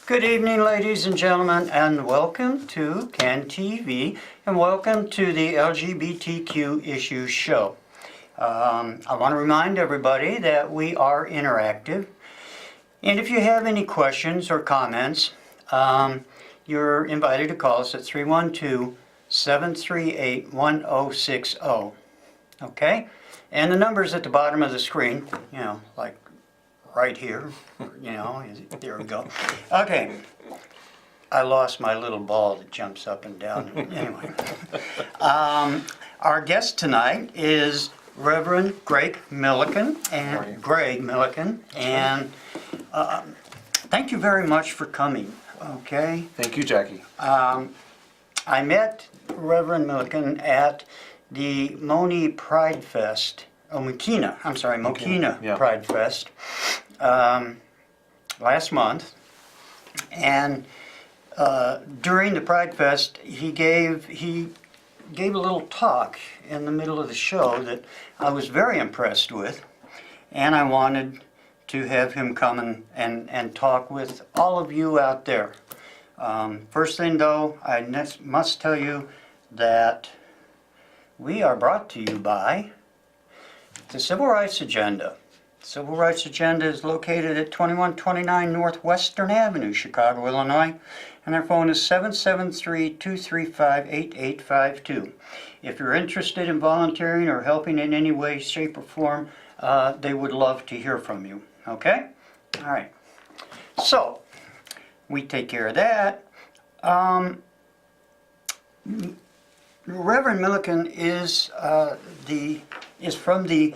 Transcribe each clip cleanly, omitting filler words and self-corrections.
Good evening, ladies and gentlemen, and welcome to CAN TV, and welcome to the LGBTQ Issues Show. I want to remind everybody that we are interactive, and if you have any questions or comments, you're invited to call us at 312-738-1060. Okay? And the number's at the bottom of the screen, like right here, there we go. Okay, I lost my little ball that jumps up and down. Anyway, our guest tonight is Reverend Greg Milliken, and thank you very much for coming. Okay. Thank you, Jackie. I met Reverend Milliken at the Mokina Pride Fest. Mokina yeah. Pride Fest last month, and during the Pride Fest, he gave a little talk in the middle of the show that I was very impressed with, and I wanted to have him come and talk with all of you out there. First thing though, I must tell you that we are brought to you by the Civil Rights Agenda. The Civil Rights Agenda is located at 2129 Northwestern Avenue, Chicago, Illinois, and our phone is 773-235-8852. If you're interested in volunteering or helping in any way, shape, or form, they would love to hear from you. Okay? All right. So, we take care of that. Reverend Milliken is from the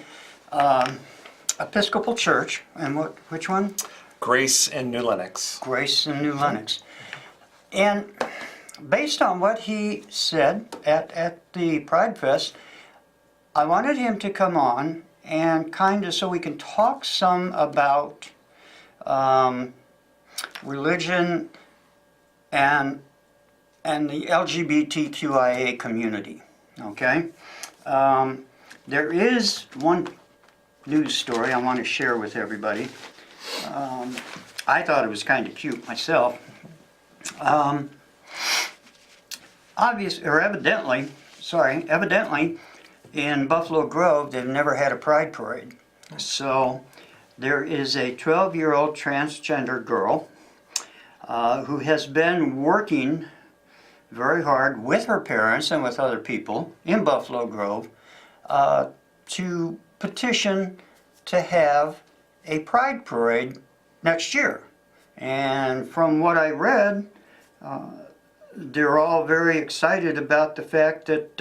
Episcopal Church, and which one? Grace in New Lenox. Grace in New Lenox. And based on what he said at the Pride Fest, I wanted him to come on and kind of so we can talk some about religion and the LGBTQIA community. Okay? There is one news story I want to share with everybody. I thought it was kind of cute myself. Evidently, in Buffalo Grove, they've never had a pride parade. So there is a 12-year-old transgender girl who has been working very hard with her parents and with other people in Buffalo Grove to petition to have a pride parade next year. And from what I read, they're all very excited about the fact that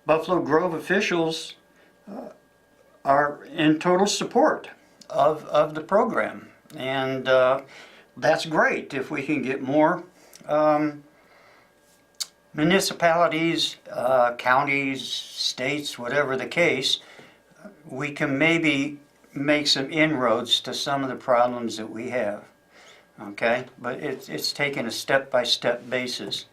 Buffalo Grove officials are in total support of the program. And that's great if we can get more municipalities, counties, states, whatever the case, we can maybe make some inroads to some of the problems that we have. Okay? But it's taken a step-by-step basis.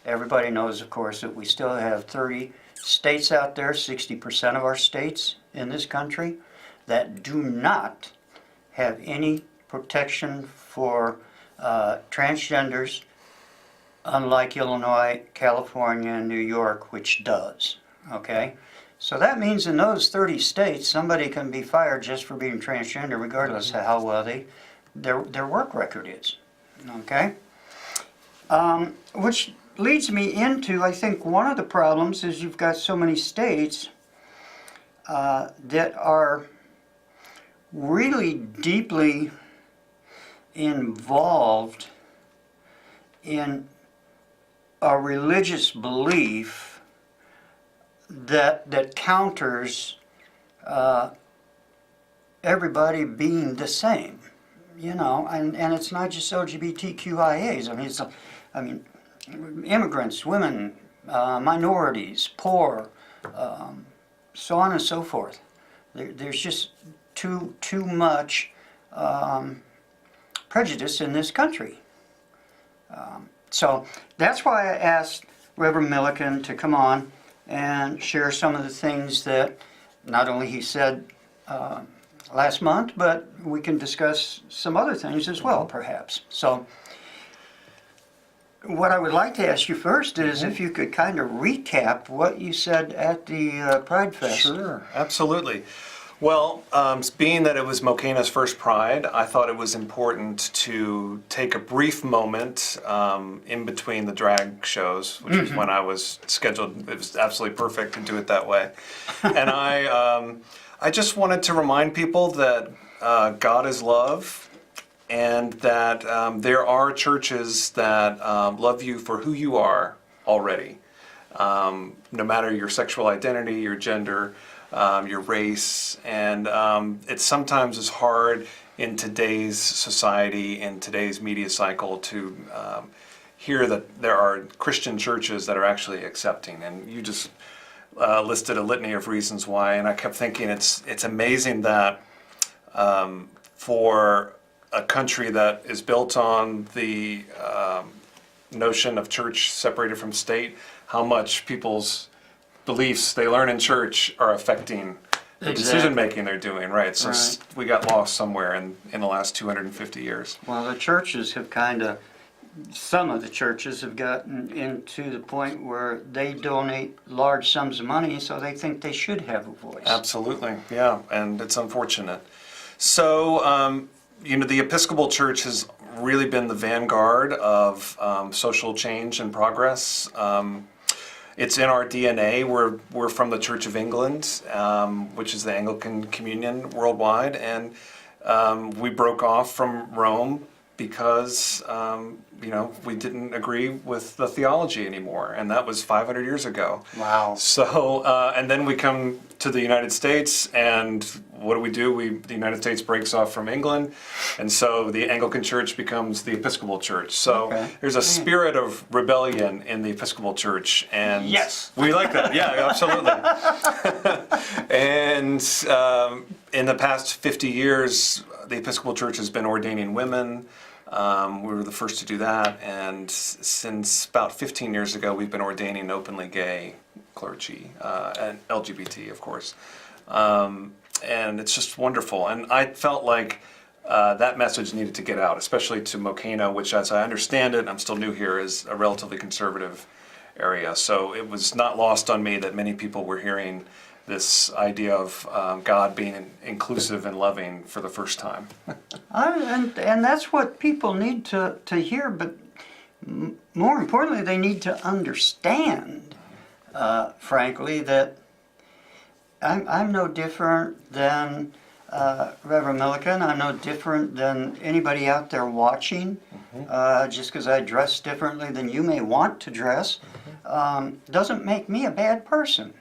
Everybody knows, of course, that we still have 30 states out there, 60% of our states in this country, that do not have any protection for transgenders, unlike Illinois, California, and New York, which does. Okay? So that means in those 30 states, somebody can be fired just for being transgender, regardless of how well their work record is. Okay? Which leads me into, I think, one of the problems is you've got so many states that are really deeply involved in a religious belief that counters everybody being the same, and it's not just LGBTQIAs. I mean, immigrants, women, minorities, poor, so on and so forth. There's just too much prejudice in this country. So that's why I asked Reverend Milliken to come on and share some of the things that not only he said last month, but we can discuss some other things as well, perhaps. So, what I would like to ask you first is if you could kind of recap what you said at the Pride Fest. Sure, absolutely. Well, being that it was Mokena's first Pride, I thought it was important to take a brief moment in between the drag shows, which is when I was scheduled. It was absolutely perfect to do it that way. And I just wanted to remind people that God is love, and that there are churches that love you for who you are already, no matter your sexual identity, your gender, your race, and it sometimes is hard in today's society, in today's media cycle, to hear that there are Christian churches that are actually accepting. And you just listed a litany of reasons why, and I kept thinking it's amazing that for a country that is built on the notion of church separated from state, how much people's beliefs they learn in church are affecting the decision making they're doing, right? So we got lost somewhere in the last 250 years. Well, the churches have some of the churches have gotten into the point where they donate large sums of money, so they think they should have a voice. Absolutely, yeah, and it's unfortunate. So, the Episcopal Church has really been the vanguard of social change and progress. It's in our DNA. We're from the Church of England, which is the Anglican Communion worldwide, and we broke off from Rome because we didn't agree with the theology anymore, and that was 500 years ago. Wow. So, and then we come to the United States, and what do? The United States breaks off from England, and so the Anglican Church becomes the Episcopal Church. So there's a spirit of rebellion in the Episcopal Church, and yes, we like that. Yeah, absolutely. And in the past 50 years, the Episcopal Church has been ordaining women. We were the first to do that, and since about 15 years ago, we've been ordaining openly gay clergy, and LGBT, of course. And it's just wonderful. And I felt like that message needed to get out, especially to Mokena, which, as I understand it, I'm still new here, is a relatively conservative area. So it was not lost on me that many people were hearing this idea of God being inclusive and loving for the first time. And that's what people need to hear, but more importantly, they need to understand, frankly, that I'm no different than Reverend Milliken. I'm no different than anybody out there watching. Just because I dress differently than you may want to dress doesn't make me a bad person.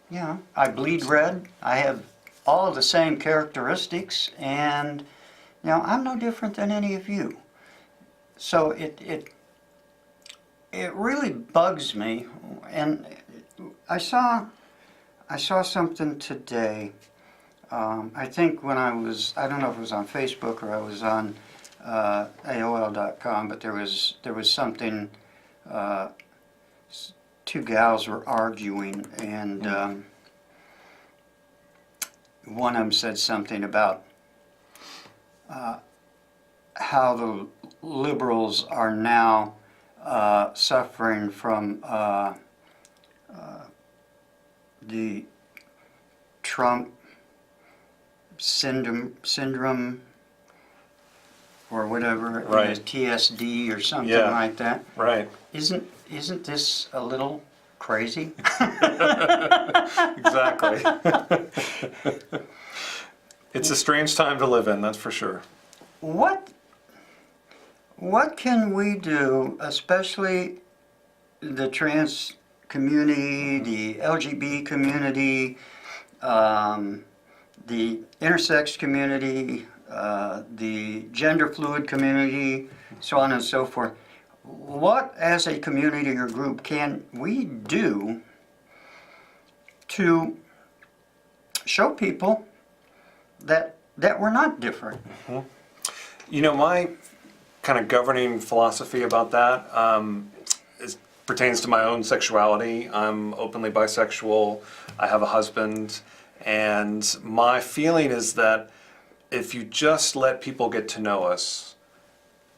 Yeah, I bleed red. I have all of the same characteristics, and I'm no different than any of you. So it really bugs me, and I saw something today. I think when I don't know if it was on Facebook or I was on AOL.com, but there was something. Two gals were arguing, and one of them said something about how the liberals are now suffering from the Trump syndrome or whatever, Right. TSD or something like that. Right. Isn't this a little crazy? Exactly. It's a strange time to live in, that's for sure. What can we do, especially the trans community, the LGBT community, the intersex community, the gender fluid community, so on and so forth? What, as a community or group, can we do to show people that we're not different? My kind of governing philosophy about that pertains to my own sexuality. I'm openly bisexual. I have a husband, and my feeling is that if you just let people get to know us,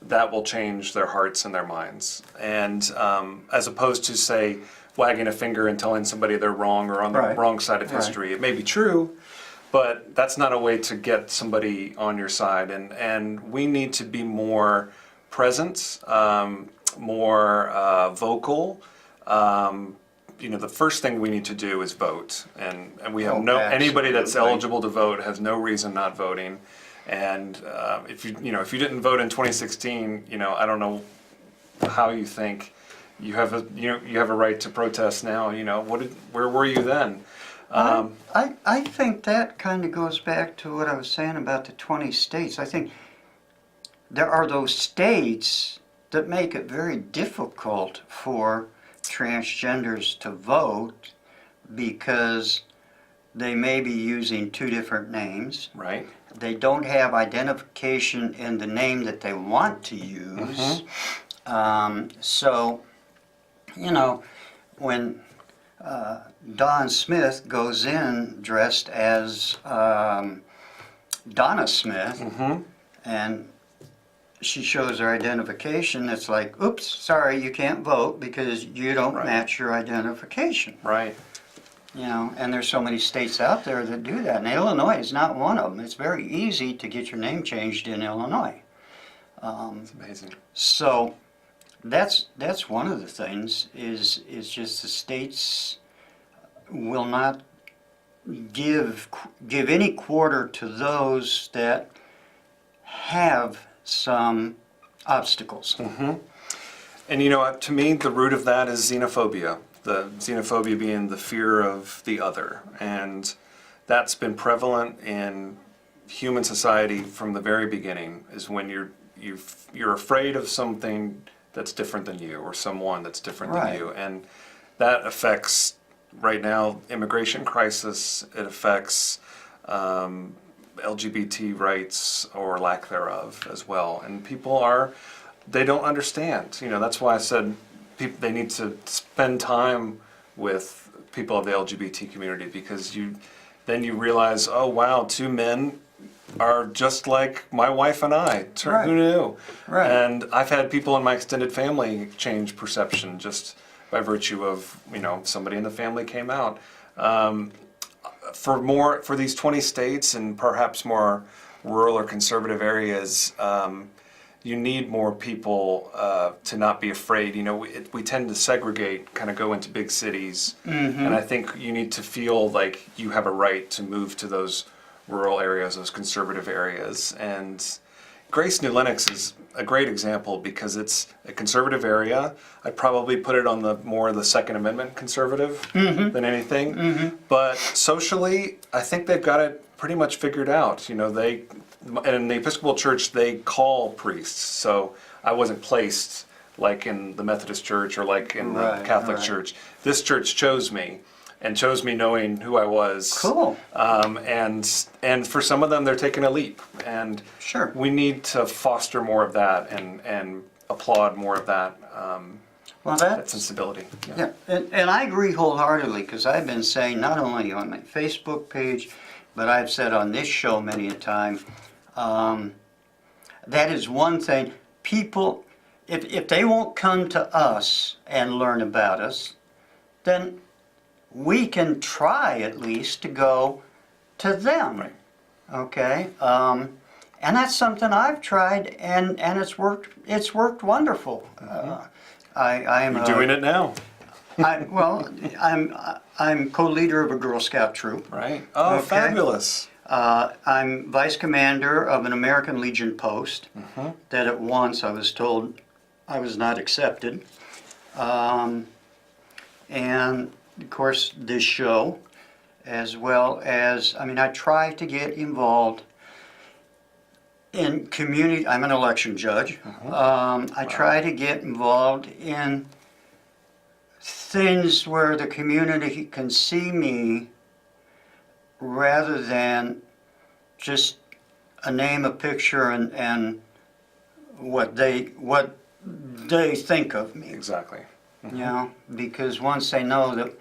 that will change their hearts and their minds. And as opposed to, say, wagging a finger and telling somebody they're wrong or on the Right. wrong side of Right. history. It may be true, but that's not a way to get somebody on your side. And we need to be more present, more vocal. The first thing we need to do is vote. And we have anybody that's absolutely. eligible to vote has no reason not voting. And if you didn't vote in 2016, I don't know how you think you have a right to protest now. Where were you then? I think that kind of goes back to what I was saying about the 20 states. I think there are those states that make it very difficult for transgenders to vote because they may be using two different names. Right. They don't have identification in the name that they want to use. So, when Dawn Smith goes in dressed as Donna Smith, and she shows her identification, it's like, oops, sorry, you can't vote because you don't Right. match your identification. Right. And there's so many states out there that do that, and Illinois is not one of them. It's very easy to get your name changed in Illinois. It's amazing. So that's one of the things is just the states will not give any quarter to those that have some obstacles. And to me, the root of that is xenophobia. The xenophobia being the fear of the other. And that's been prevalent in human society from the very beginning, is when you're afraid of something that's different than you, or someone that's different than Right. you. And that affects, right now, immigration crisis. It affects LGBT rights or lack thereof as well. And they don't understand. That's why I said they need to spend time with people of the LGBT community, because then you realize, oh wow, two men are just like my wife and I. Right. Who knew? Right. And I've had people in my extended family change perception just by virtue of somebody in the family came out. For these 20 states and perhaps more rural or conservative areas, you need more people to not be afraid. We tend to segregate, kind of go into big cities, and I think you need to feel like you have a right to move to those rural areas, those conservative areas. And Grace, New Lenox is a great example because it's a conservative area. I'd probably put it on the Second Amendment conservative than anything. But socially, I think they've got it pretty much figured out. In the Episcopal Church, they call priests. So I wasn't placed like in the Methodist Church or like in the Right, Catholic right. Church. This church chose me. And chose me knowing who I was. Cool. And for some of them, they're taking a leap. And Sure. we need to foster more of that and applaud more of that that sensibility. Yeah, and I agree wholeheartedly, because I've been saying, not only on my Facebook page, but I've said on this show many a time, that is one thing. People, if they won't come to us and learn about us, then we can try at least to go to them. Right. Okay? And that's something I've tried, and it's worked wonderful. I am You're doing it now. I'm co-leader of a Girl Scout troop. Right. Oh, Okay. fabulous. I'm vice commander of an American Legion post that at once I was told I was not accepted. And of course this show, as well as, I try to get involved in community. I'm an election judge. I try to get involved in things where the community can see me rather than just a name, a picture, and what they think of me. Exactly. Because once they know that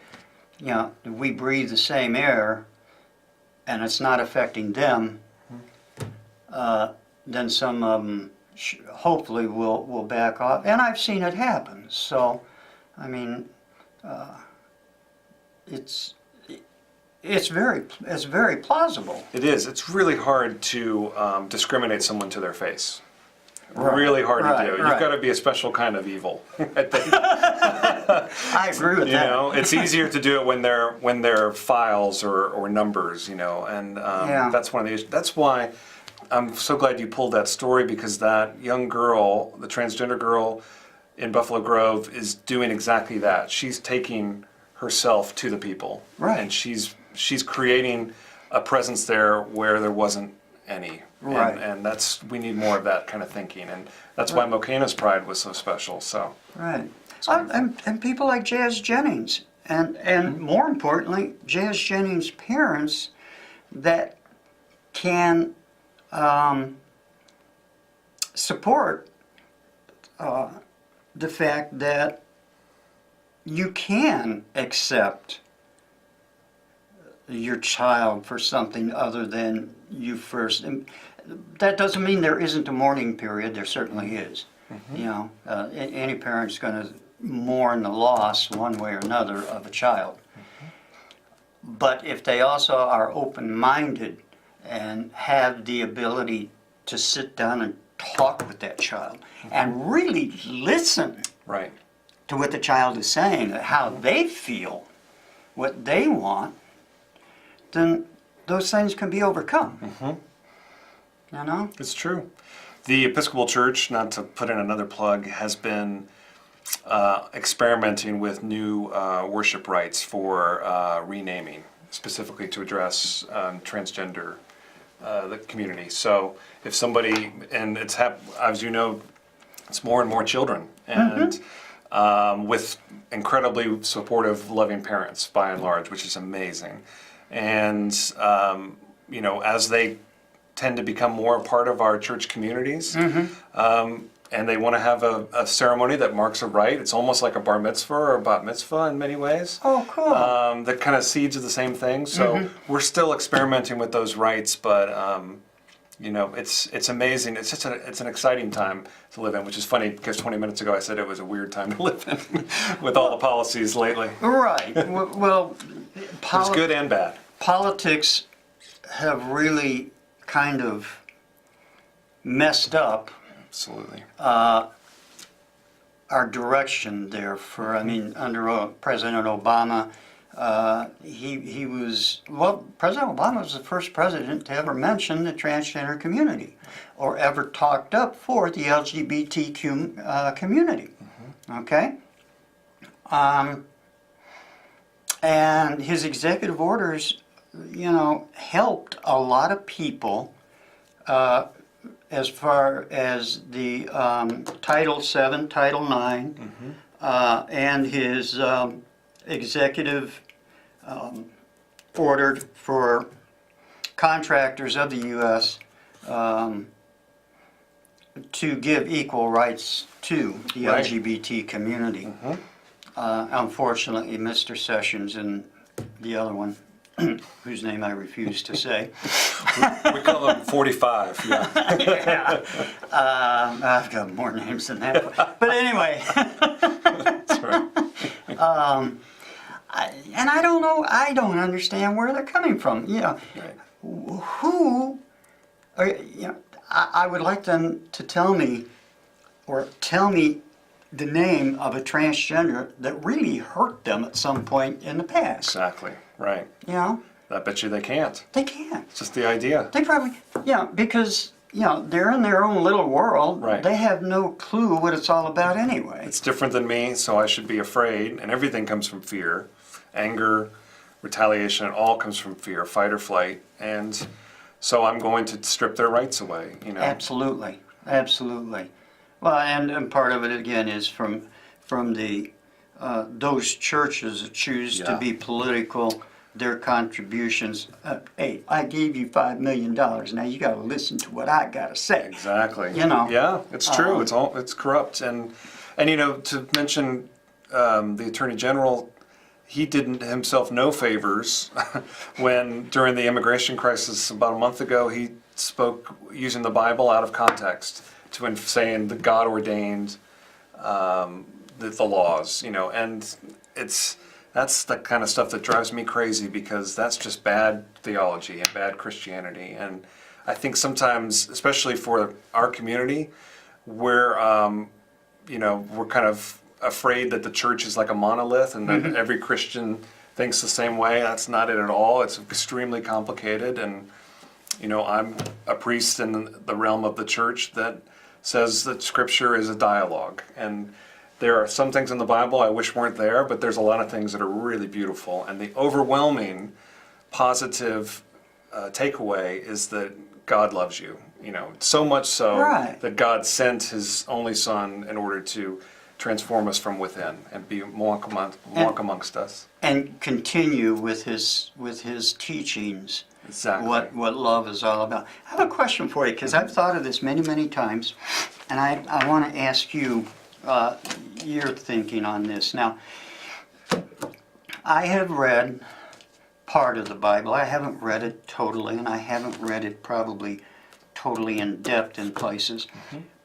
we breathe the same air and it's not affecting them, then some of them hopefully will back off. And I've seen it happen. So, I mean, it's very plausible. It is. It's really hard to discriminate someone to their face. Right, Really hard to do. You've right. got to be a special kind of evil, I think. I agree with You that. know, it's easier to do it when they're files or numbers. You know, and Yeah. that's one of the issues. That's why I'm so glad you pulled that story, because that young girl, the transgender girl in Buffalo Grove, is doing exactly that. She's taking herself to the people, Right. and she's creating a presence there where there wasn't any. Right. And we need more of that kind of thinking, and that's why Mokena's Pride was so special. So Right. And people like Jazz Jennings, and more importantly, Jazz Jennings' parents that can support the fact that you can accept your child for something other than you first. And that doesn't mean there isn't a mourning period. There certainly is. You know, any parent's going to mourn the loss one way or another of a child. But if they also are open-minded and have the ability to sit down and talk with that child and really listen right. to what the child is saying, how they feel, what they want, then those things can be overcome. You know? It's true. The Episcopal Church, not to put in another plug, has been experimenting with new worship rites for renaming, specifically to address transgender the community. So if somebody, and it's as you know, it's more and more children, and with incredibly supportive, loving parents by and large, which is amazing. And you know, as they tend to become more a part of our church communities, and they want to have a ceremony that marks a rite. It's almost like a bar mitzvah or a bat mitzvah in many ways. Oh, cool. That kind of seeds of the same thing. So we're still experimenting with those rites, but you know, it's amazing. It's an exciting time to live in, which is funny because 20 minutes ago I said it was a weird time to live in with all the policies lately. Right. Well, It's good and bad. politics have really kind of messed up Absolutely. our direction there for, I mean, under President Obama, he was, well, President Obama was the first president to ever mention the transgender community or ever talked up for the LGBTQ community. Okay? And his executive orders, you know, helped a lot of people as far as the Title VII, Title IX, and his executive order for contractors of the U.S. To give equal rights to the Right. LGBT community. Unfortunately, Mr. Sessions and the other one, whose name I refuse to say. We call them 45. Yeah. I've got more names than that. But anyway, That's right. and I don't know, I don't understand where they're coming from. You know, Right. who, you know, I would like them to tell me the name of a transgender that really hurt them at some point in the past. Exactly. Right. You know, I bet you they can't. they can't. It's just the idea. They probably, because, they're in their own little world. Right. They have no clue what it's all about anyway. It's different than me, so I should be afraid. And everything comes from fear. Anger, retaliation, it all comes from fear, fight or flight. And so I'm going to strip their rights away, you know. Absolutely, absolutely. Well, and part of it again is from the those churches that choose to Yeah. be political, their contributions. Hey, I gave you $5 million. Now you got to listen to what I got to say. Exactly. You know. Yeah, it's true. It's corrupt. And to mention the Attorney General, he did himself no favors when during the immigration crisis about a month ago he spoke using the Bible out of context to saying that God ordained the laws, and that's the kind of stuff that drives me crazy, because that's just bad theology and bad Christianity. And I think sometimes, especially for our community, we're kind of afraid that the church is like a monolith and that every Christian thinks the same way. That's not it at all. It's extremely complicated. And I'm a priest in the realm of the church that says that Scripture is a dialogue, and there are some things in the Bible I wish weren't there, but there's a lot of things that are really beautiful. And the overwhelming positive takeaway is that God loves you. So much so that God sent His only Son in order to transform us from within and walk amongst us. And continue with his teachings. Exactly. What love is all about. I have a question for you, because I've thought of this many, many times, and I want to ask you your thinking on this. Now, I have read part of the Bible. I haven't read it totally, and I haven't read it probably totally in depth in places.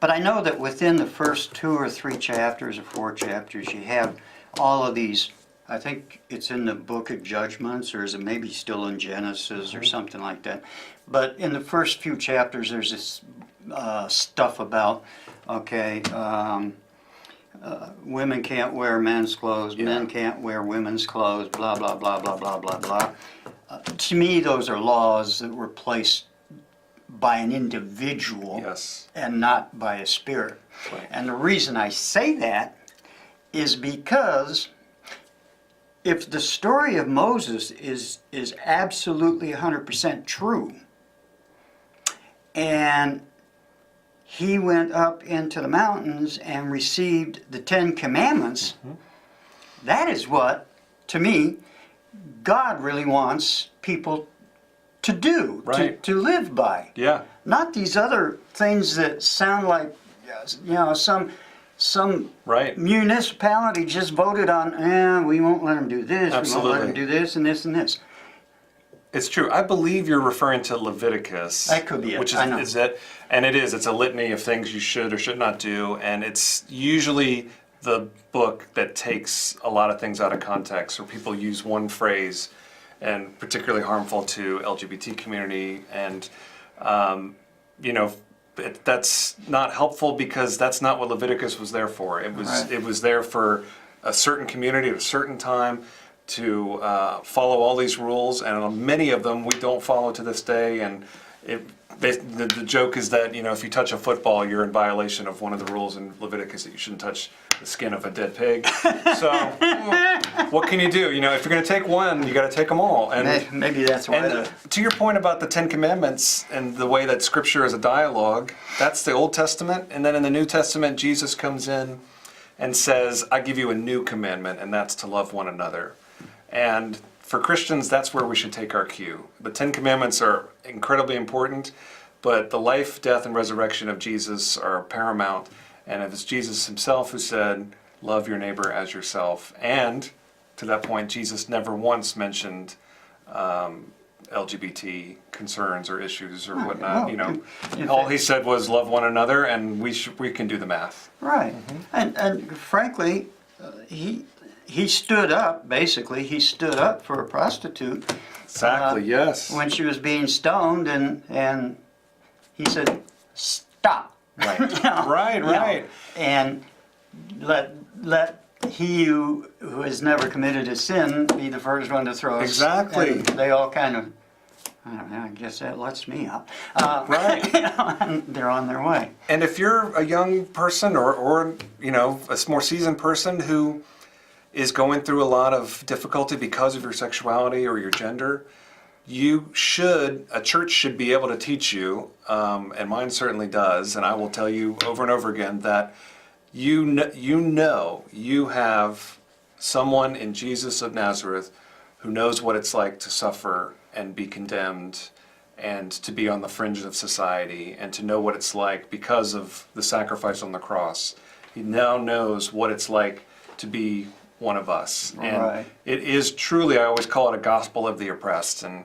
But I know that within the first 2 or 3 chapters or 4 chapters, you have all of these. I think it's in the book of Judgments, or is it maybe still in Genesis or something like that. But in the first few chapters, there's this stuff about, women can't wear men's clothes, men can't wear women's clothes, blah, blah, blah, blah, blah, blah, blah. To me, those are laws that were placed by an individual and not by a spirit. Right. And the reason I say that is because if the story of Moses is absolutely 100% true, and he went up into the mountains and received the 10 Commandments, that is what, to me, God really wants people to do, to live by. Yeah. Not these other things that sound like, some municipality just voted on, we won't let them do this, Absolutely. we won't let them do this and this and this. It's true. I believe you're referring to Leviticus. That could be it. Which I know. is it, and it is. It's a litany of things you should or should not do, and it's usually the book that takes a lot of things out of context, or people use one phrase, and particularly harmful to LGBT community, and that's not helpful, because that's not what Leviticus was there for. It was there for a certain community at a certain time to follow all these rules, and many of them we don't follow to this day. And the joke is that if you touch a football, you're in violation of one of the rules in Leviticus, that you shouldn't touch the skin of a dead pig. So what can you do? If you're going to take one, you got to take them all. And maybe that's why. And to your point about the 10 Commandments and the way that Scripture is a dialogue, that's the Old Testament. And then in the New Testament, Jesus comes in and says, I give you a new commandment, and that's to love one another. And for Christians, that's where we should take our cue. The 10 Commandments are incredibly important, but the life, death, and resurrection of Jesus are paramount. And it was Jesus himself who said, love your neighbor as yourself. And to that point, Jesus never once mentioned LGBT concerns or issues or whatnot. All he said was love one another, and we can do the math. Right. And frankly, he stood up, basically, he stood up for a prostitute. Exactly, yes. When she was being stoned, and he said, stop. Right, right. And let he who has never committed a sin be the first one to throw us. Exactly. And they all kind of, I don't know, I guess that lets me up. Right. And they're on their way. And if you're a young person or a more seasoned person who is going through a lot of difficulty because of your sexuality or your gender, a church should be able to teach you, and mine certainly does, and I will tell you over and over again that you have someone in Jesus of Nazareth who knows what it's like to suffer and be condemned and to be on the fringe of society and to know what it's like because of the sacrifice on the cross. He now knows what it's like to be one of us. And it is truly, I always call it a gospel of the oppressed. And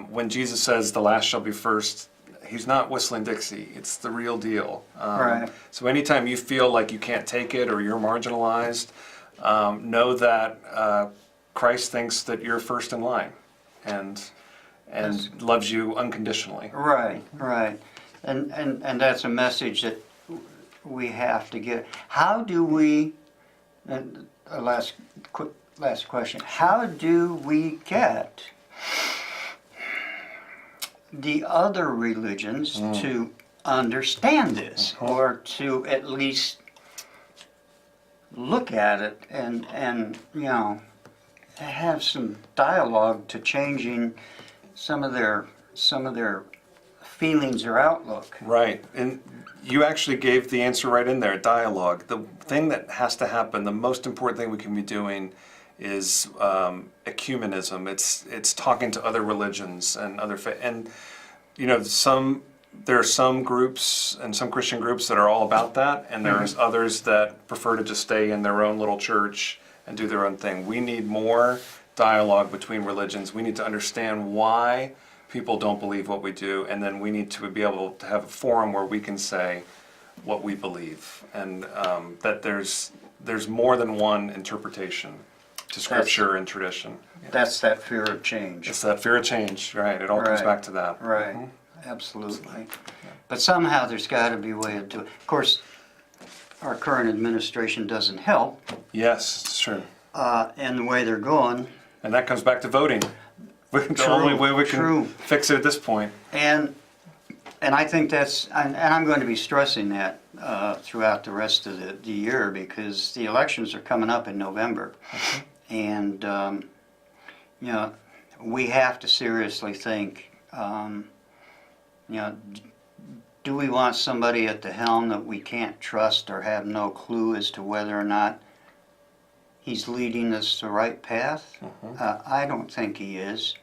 when Jesus says the last shall be first, He's not whistling Dixie. It's the real deal. Right. So anytime you feel like you can't take it or you're marginalized, know that Christ thinks that you're first in line, and loves you unconditionally. Right, right. And that's a message that we have to get. How do we, and a last question, how do we get the other religions to understand this, or to at least look at it and have some dialogue to changing some of their feelings or outlook? Right, and you actually gave the answer right in there, dialogue. The thing that has to happen, the most important thing we can be doing is ecumenism. It's talking to other religions and other and there are some groups and some Christian groups that are all about that, and there's others that prefer to just stay in their own little church and do their own thing. We need more dialogue between religions. We need to understand why people don't believe what we do, and then we need to be able to have a forum where we can say what we believe, and that there's more than one interpretation to Scripture and tradition. That's that fear of change. It's that fear of change, right? It all comes Right. back to that. Right, absolutely. But somehow there's got to be a way to do it. Of course, our current administration doesn't help, Yes, it's true. and the way they're going. And that comes back to voting. The only way we can fix it at this point. And I think that's, and I'm going to be stressing that throughout the rest of the year, because the elections are coming up in November. And, we have to seriously think, do we want somebody at the helm that we can't trust or have no clue as to whether or not he's leading us the right path? I don't think he is.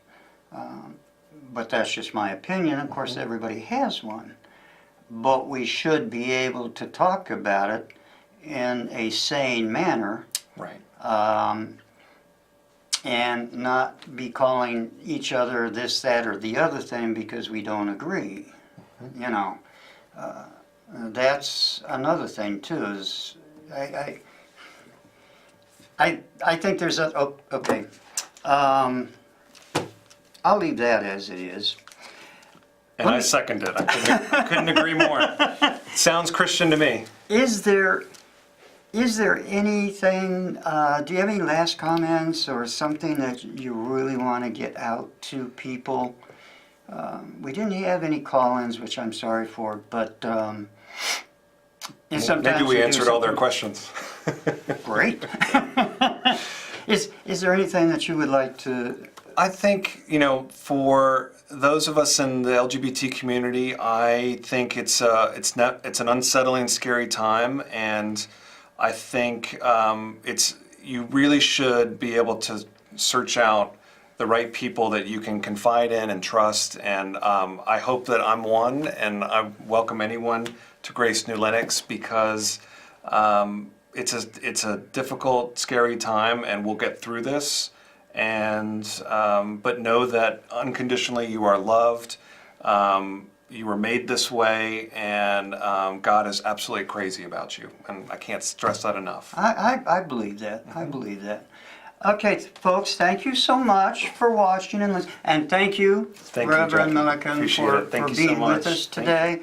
But that's just my opinion. Of course, everybody has one. But we should be able to talk about it in a sane manner. Right. And not be calling each other this, that, or the other thing because we don't agree. That's another thing too. Is I think there's a okay. I'll leave that as it is. And I second it. I couldn't agree more. Sounds Christian to me. Is there anything, do you have any last comments or something that you really want to get out to people? We didn't have any call-ins, which I'm sorry for, but and sometimes Maybe we do answered all their something- questions. Great. Is there anything that you would like to? I think, for those of us in the LGBT community, I think it's an unsettling, scary time, and I think you really should be able to search out the right people that you can confide in and trust, and I hope that I'm one, and I welcome anyone to Grace New Lenox, because it's a difficult, scary time, and we'll get through this. And but know that unconditionally you are loved. You were made this way, and God is absolutely crazy about you, and I can't stress that enough. I believe that. I believe that. Okay, folks, thank you so much for watching and listening, and thank you, Thank you, Reverend Jackie. Milliken, Appreciate for it. Thank you so being with much. us Thank today.